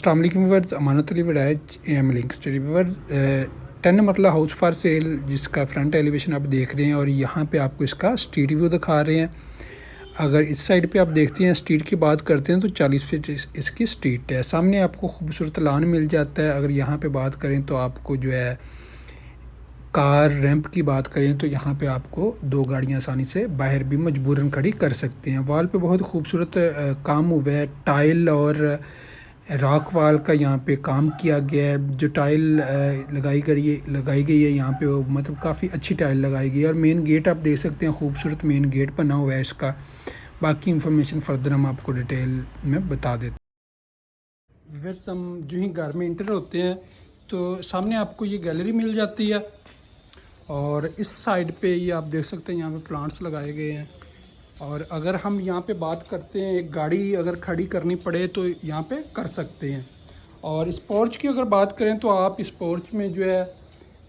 अस्सलाम वालेकुम व्यूअर्स, अमानत अली वडाइज M link study viewers 10 marla house for sale जिसका फ्रंट एलिवेशन आप देख रहे हैं और यहाँ पे आपको इसका स्ट्रीट व्यू दिखा रहे हैं। अगर इस साइड पे आप देखते हैं स्ट्रीट की बात करते हैं तो 40 फीट इसकी स्ट्रीट है। सामने आपको खूबसूरत लान मिल जाता है। अगर यहाँ पे बात करें तो आपको जो है कार रैंप की बात करें तो यहाँ पे आपको 2 गाड़ियाँ आसानी से बाहर भी मजबूरन खड़ी कर सकते हैं। वॉल पे बहुत खूबसूरत काम हुआ है, टाइल और रॉक वाल का यहाँ पे काम किया गया है। जो टाइल लगाई गई है यहाँ पे वो मतलब काफ़ी अच्छी टाइल लगाई गई है। और मेन गेट आप देख सकते हैं, खूबसूरत मेन गेट बना हुआ है इसका। बाकी इंफॉर्मेशन फर्दर हम आपको डिटेल में बता देते हैं। वैसे हम जो ही घर में इंटर होते हैं तो सामने आपको ये गैलरी मिल जाती है और इस साइड पे ये आप देख सकते हैं यहाँ पे प्लांट्स लगाए गए हैं। और अगर हम यहाँ पे बात करते हैं, एक गाड़ी अगर खड़ी करनी पड़े तो यहाँ पे कर सकते हैं। और इस पोर्च की अगर बात करें तो आप इस पोर्च में जो है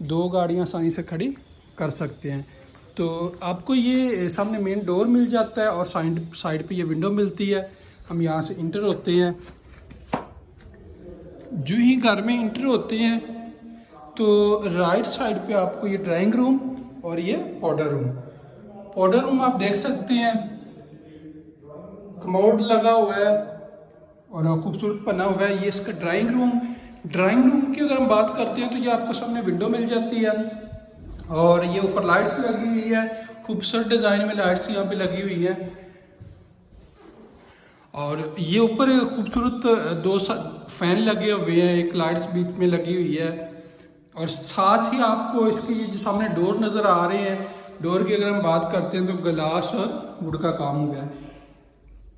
2 गाड़ियाँ आसानी से खड़ी कर सकते हैं। तो आपको ये सामने मेन डोर मिल जाता है और साइड पे ये विंडो मिलती है। हम यहाँ से इंटर होते हैं। जो ही घर में इंटर होते हैं तो राइट साइड पे आपको ये ड्राइंग रूम और ये पाउडर रूम आप देख सकते हैं। कमोड लगा हुआ है और खूबसूरत बना हुआ है। ये इसका ड्राइंग रूम की अगर हम बात करते हैं तो ये आपको सामने विंडो मिल जाती है और ये ऊपर लाइट्स लगी हुई है। खूबसूरत डिज़ाइन में लाइट्स यहाँ पे लगी हुई है और ये ऊपर खूबसूरत 2 फैन लगे हुए हैं, एक लाइट्स बीच में लगी हुई है। और साथ ही आपको इसके ये जो सामने डोर नज़र आ रहे हैं, डोर की अगर हम बात करते हैं तो ग्लास और वुड का काम हुआ है।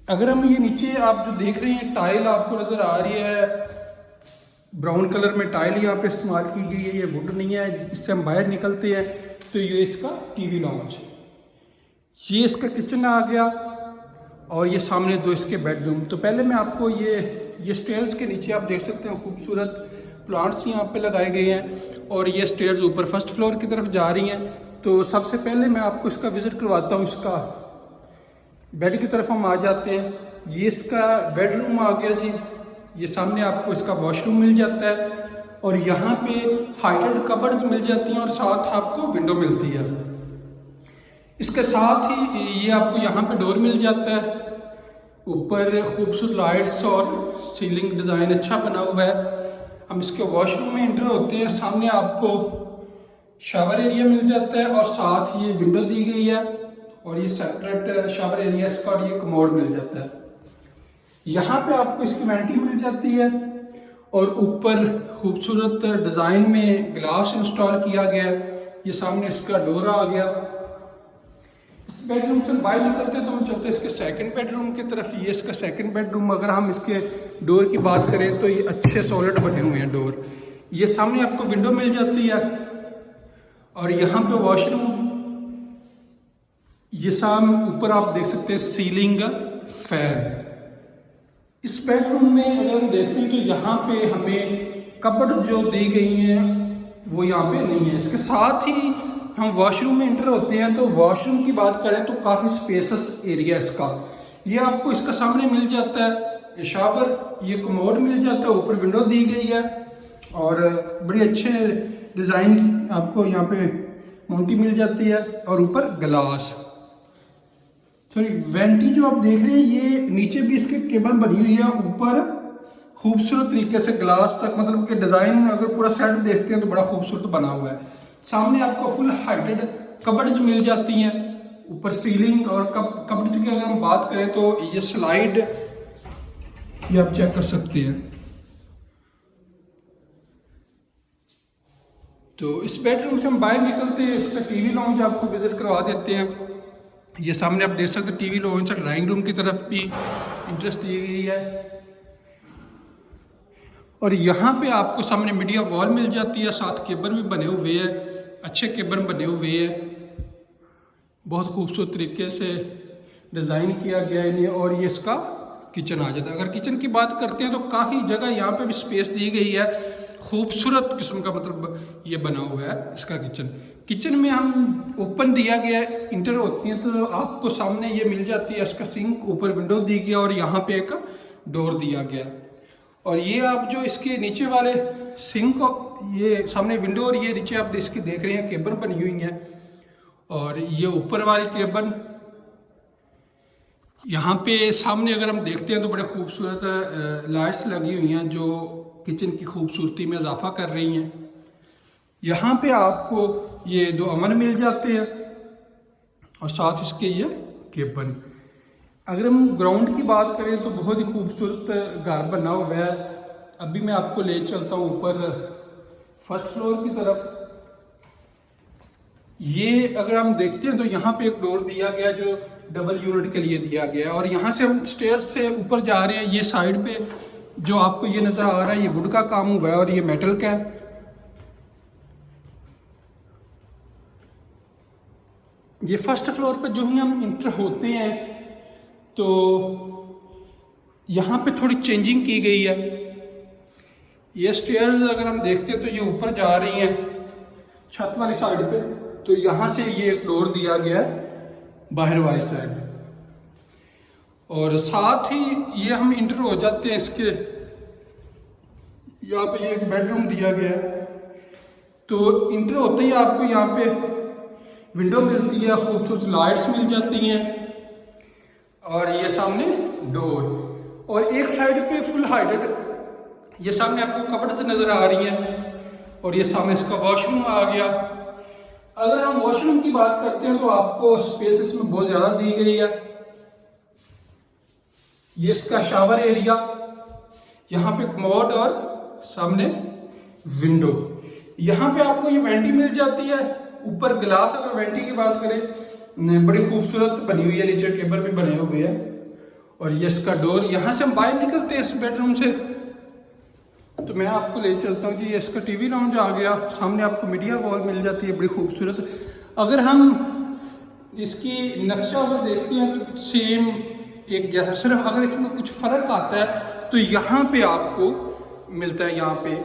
अगर हम ये नीचे आप जो देख रहे हैं टाइल आपको नज़र आ रही है, ब्राउन कलर में टाइल यहाँ पे इस्तेमाल की गई है, ये वुड नहीं है। इससे हम बाहर निकलते हैं तो ये इसका टीवी लॉन्च, ये इसका किचन आ गया और ये सामने 2 इसके बेडरूम। तो पहले मैं आपको ये स्टेयर्स के नीचे आप देख सकते हैं खूबसूरत प्लांट्स यहाँ पे लगाए गए हैं और ये स्टेयर्स ऊपर फर्स्ट फ्लोर की तरफ जा रही हैं। तो सबसे पहले मैं आपको इसका विज़िट करवाता हूँ। इसका बेड की तरफ हम आ जाते हैं। ये इसका बेडरूम आ गया जी। ये सामने आपको इसका वॉशरूम मिल जाता है और यहाँ पे हाइटेड कबर्ड्स मिल जाती हैं और साथ आपको विंडो मिलती है। इसके साथ ही ये आपको यहाँ पे डोर मिल जाता है। ऊपर खूबसूरत लाइट्स और सीलिंग डिज़ाइन अच्छा बना हुआ है। हम इसके वॉशरूम में इंटर होते हैं। सामने आपको शावर एरिया मिल जाता है और साथ ये विंडो दी गई है और ये सेपरेट शावर एरिया इसका और ये कमोड मिल जाता है। यहाँ पे आपको इसकी वैनिटी मिल जाती है और ऊपर खूबसूरत डिज़ाइन में ग्लास इंस्टॉल किया गया है। ये सामने इसका डोर आ गया। इस बेडरूम से बाहर निकलते हैं तो हम चलते हैं इसके सेकंड बेडरूम की तरफ। ये इसका सेकंड बेडरूम, अगर हम इसके डोर की बात करें तो ये अच्छे सॉलिड बने हुए हैं डोर। ये सामने आपको विंडो मिल जाती है और यहाँ पे वॉशरूम। ये सामने ऊपर आप देख सकते हैं सीलिंग फैन। इस बेडरूम में अगर हम देखते हैं तो यहाँ पे हमें कबर्ड जो दी गई हैं वो यहाँ पे नहीं है। इसके साथ ही हम वॉशरूम में इंटर होते हैं तो वॉशरूम की बात करें तो काफ़ी स्पेसस एरिया इसका। ये आपको इसका सामने मिल जाता है शावर, ये कमोड मिल जाता है, ऊपर विंडो दी गई है और बड़ी अच्छे डिज़ाइन की आपको यहाँ पे मोंटी मिल जाती है और ऊपर ग्लास। सॉरी, वेंटी जो आप देख रहे हैं ये नीचे भी इसके केबल बनी हुई है, ऊपर खूबसूरत तरीके से ग्लास तक, मतलब कि डिज़ाइन अगर पूरा सेट देखते हैं तो बड़ा खूबसूरत बना हुआ है। सामने आपको फुल हाइटेड कबर्ड्स मिल जाती हैं, ऊपर सीलिंग और कबर्ड्स की अगर हम बात करें तो ये स्लाइड ये आप चेक कर सकते हैं। तो इस बेडरूम से हम बाहर निकलते हैं, इसका टीवी लॉन्च आपको विजिट करवा देते हैं। ये सामने आप देख सकते हैं टीवी लॉन्च है। ड्राइंग रूम की तरफ भी इंटरेस्ट दी गई है और यहाँ पे आपको सामने मीडिया वॉल मिल जाती है, साथ केबल भी बने हुए हैं, अच्छे केबल बने हुए हैं, बहुत खूबसूरत तरीके से डिज़ाइन किया गया है इन्हें। और ये इसका किचन आ जाता है। अगर किचन की बात करते हैं तो काफ़ी जगह यहाँ पे भी स्पेस दी गई है, खूबसूरत किस्म का मतलब ये बना हुआ है इसका किचन में हम ओपन दिया गया है। इंटर होती हैं तो आपको सामने ये मिल जाती है इसका सिंक, ऊपर विंडो दी गई और यहाँ पे एक डोर दिया गया। और ये आप जो इसके नीचे वाले सिंक, ये सामने विंडो और ये नीचे आप इसकी देख रहे हैं केबल बनी हुई है। और ये ऊपर वाली केबल यहाँ पे सामने अगर हम देखते हैं तो बड़े खूबसूरत लाइट्स लगी हुई हैं जो किचन की खूबसूरती में इजाफा कर रही हैं। यहाँ पे आपको ये 2 अमन मिल जाते हैं और साथ इसके ये केबल। अगर हम ग्राउंड की बात करें तो बहुत ही खूबसूरत घर बना हुआ है। अभी मैं आपको ले चलता हूँ ऊपर फर्स्ट फ्लोर की तरफ। ये अगर हम देखते हैं तो यहाँ पे एक डोर दिया गया जो डबल यूनिट के लिए दिया गया है। और यहाँ से हम स्टेयर्स से ऊपर जा रहे हैं। ये साइड पे जो आपको ये नज़र आ रहा है ये वुड का काम हुआ है और ये मेटल का है। ये फर्स्ट फ्लोर पे जो ही हम इंटर होते हैं तो यहाँ पे थोड़ी चेंजिंग की गई है। ये स्टेयर्स अगर हम देखते हैं तो ये ऊपर जा रही हैं छत वाली साइड पे। तो यहाँ से ये एक डोर दिया गया है बाहर वाली साइड, और साथ ही ये हम इंटर हो जाते हैं इसके। यहाँ पे ये एक बेडरूम दिया गया है। तो इंटर होते ही आपको यहाँ पे विंडो मिलती है, खूबसूरत लाइट्स मिल जाती हैं और ये सामने डोर। और एक साइड पे फुल हाइटेड ये सामने आपको कपड़े से नज़र आ रही हैं और ये सामने इसका वॉशरूम आ गया। अगर हम वॉशरूम की बात करते हैं तो आपको स्पेस इसमें बहुत ज़्यादा दी गई है। ये इसका शावर एरिया, यहाँ पे कमोड और सामने विंडो। यहाँ पे आपको ये वेंटी मिल जाती है। ऊपर गिलास, अगर वेंटी की बात करें बड़ी खूबसूरत बनी हुई है, नीचे केबल भी बने हुए हैं। और ये इसका डोर, यहाँ से हम बाहर निकलते हैं इस बेडरूम से तो मैं आपको ले चलता हूँ जी। ये इसका टीवी लाउंज आ गया। सामने आपको मीडिया वॉल मिल जाती है बड़ी खूबसूरत। अगर हम इसकी नक्शा अगर देखते हैं तो सेम एक जैसा, सिर्फ अगर इसमें कुछ फ़र्क आता है तो यहाँ पे आपको मिलता है। यहाँ पे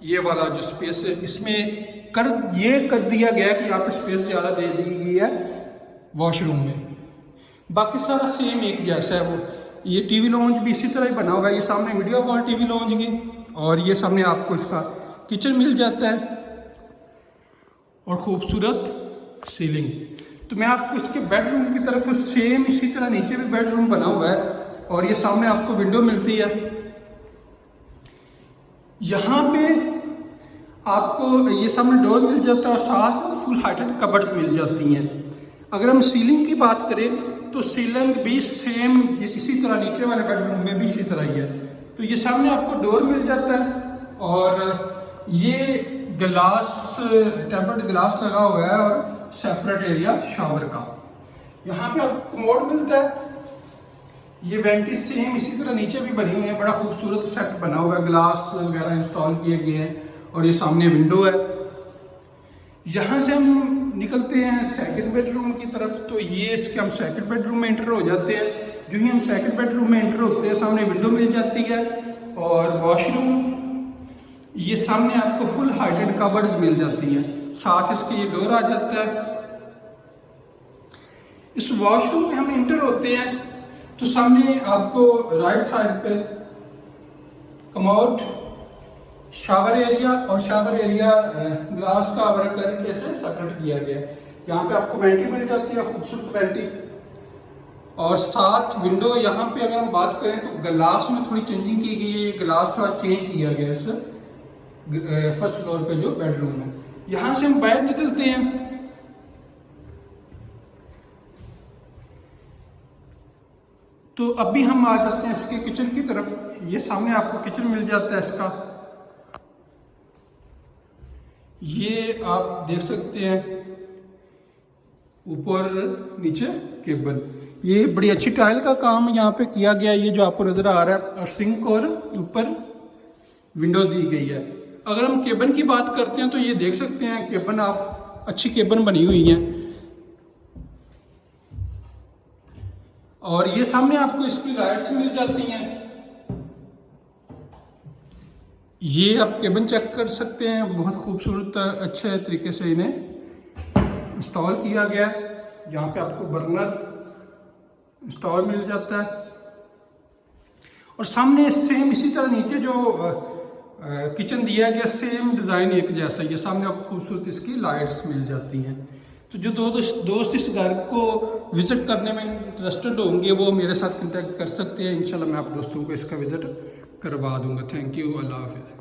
ये वाला जो स्पेस है इसमें ये कर दिया गया कि यहाँ पे स्पेस ज़्यादा दे दी गई है वॉशरूम में। बाकी सारा सेम एक जैसा है। वो ये टीवी लाउंज भी इसी तरह ही बना हुआ है। ये सामने मीडिया वॉल टीवी लाउंज की, और ये सामने आपको इसका किचन मिल जाता है और खूबसूरत सीलिंग। तो मैं आपको इसके बेडरूम की तरफ सेम इसी तरह नीचे भी बेडरूम बना हुआ है और ये सामने आपको विंडो मिलती है। यहाँ पे आपको ये सामने डोर मिल जाता है और साथ फुल हाइटेड कबर्ड मिल जाती हैं। अगर हम सीलिंग की बात करें तो सीलिंग भी सेम इसी तरह नीचे वाले बेडरूम में भी इसी तरह ही है। तो ये सामने आपको डोर मिल जाता है और ये ग्लास, टेम्पर्ड ग्लास लगा हुआ है और सेपरेट एरिया शावर का। यहाँ पे आपको कमोड मिलता है। ये वेंटी सेम इसी तरह नीचे भी बनी हुई है। बड़ा खूबसूरत सेट बना हुआ है, ग्लास वगैरह इंस्टॉल किए गए हैं और ये सामने विंडो है। यहाँ से हम निकलते हैं सेकंड बेडरूम की तरफ। तो ये इसके हम सेकंड बेडरूम में एंटर हो जाते हैं। जो ही हम सेकंड बेडरूम में एंटर होते हैं सामने विंडो मिल जाती है और वॉशरूम, ये सामने आपको फुल हाइटेड कबर्ड्स मिल जाती हैं, साथ इसके ये डोर आ जाता है। इस वॉशरूम में हम एंटर होते हैं तो सामने आपको राइट साइड पे कमोड, शावर एरिया और शावर एरिया ग्लास का वर्क करके से सेपरेट किया गया है। यहाँ पे आपको वेंटी मिल जाती है, खूबसूरत वेंटी, और साथ विंडो। यहाँ पे अगर हम बात करें तो ग्लास में थोड़ी चेंजिंग की गई है। ये ग्लास थोड़ा चेंज किया गया इस फर्स्ट फ्लोर पे जो बेडरूम है। यहाँ से हम बाहर निकलते हैं तो अभी हम आ जाते हैं इसके किचन की तरफ। ये सामने आपको किचन मिल जाता है इसका। ये आप देख सकते हैं ऊपर नीचे केबल। ये बड़ी अच्छी टाइल का काम यहाँ पे किया गया है, ये जो आपको नज़र आ रहा है, और सिंक और ऊपर विंडो दी गई है। अगर हम केबन की बात करते हैं तो ये देख सकते हैं केबन, आप अच्छी केबन बनी हुई है। और ये सामने आपको इसकी लाइट्स मिल जाती हैं। ये आप केबन चेक कर सकते हैं, बहुत खूबसूरत अच्छे तरीके से इन्हें इंस्टॉल किया गया है। यहाँ पे आपको बर्नर इंस्टॉल मिल जाता है और सामने सेम इसी तरह नीचे जो किचन दिया गया सेम डिज़ाइन एक जैसा ही है, सामने आपको खूबसूरत इसकी लाइट्स मिल जाती हैं। तो जो दोस्त इस घर को विज़िट करने में इंटरेस्टेड होंगे वो मेरे साथ कांटेक्ट कर सकते हैं। इंशाल्लाह मैं आप दोस्तों को इसका विज़िट करवा दूंगा। थैंक यू, अल्लाह हाफ़िज़।